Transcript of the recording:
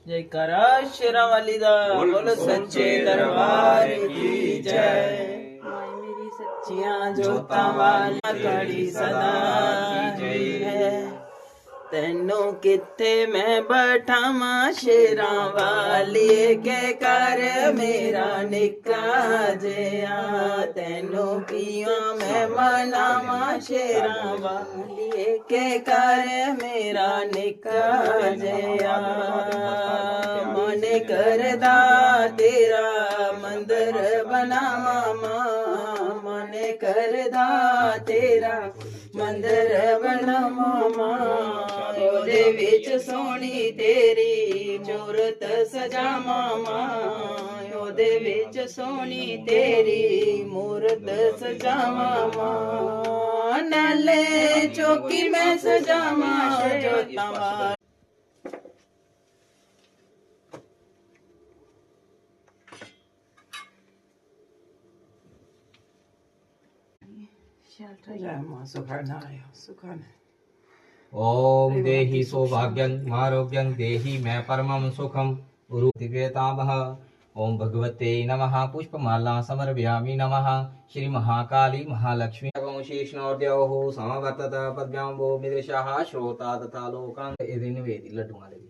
जयकारा शेरा वाली दा बोलो सच्चे दरबार की जय। मेरी सच्चियां जोता वाली कड़ी सदा की जय। तेनू किथे मैं बैठावा शेरा वाली के कर मेरा निका जिया। तेनू पिया मैं मनावा शेरा वाली के कर मेरा निका जिया। मन करदा तेरा मंदिर बनावा मां। मन करदा तेरा मंदिर बनावा मां। ओदे विच सोहनी तेरी मूरत सजावा मां। ओदे विच सोहनी तेरी मूरत सजावा मां। नाले चौकी मैं सजावा जोता वाली। ओम देहि सौभाग्यं आरोग्यं देहि मैं परमं सुखम गुरु दिव्यतामह। ओम भगवते नमः। पुष्पमाला समर्पयामि नमः। श्री महाकाली महालक्ष्मी शेषनौर्द्योः समवर्तत पद्भ्यां वो मिदृशाः श्रोता तथा लोकान् निवेदि लड्डू वाले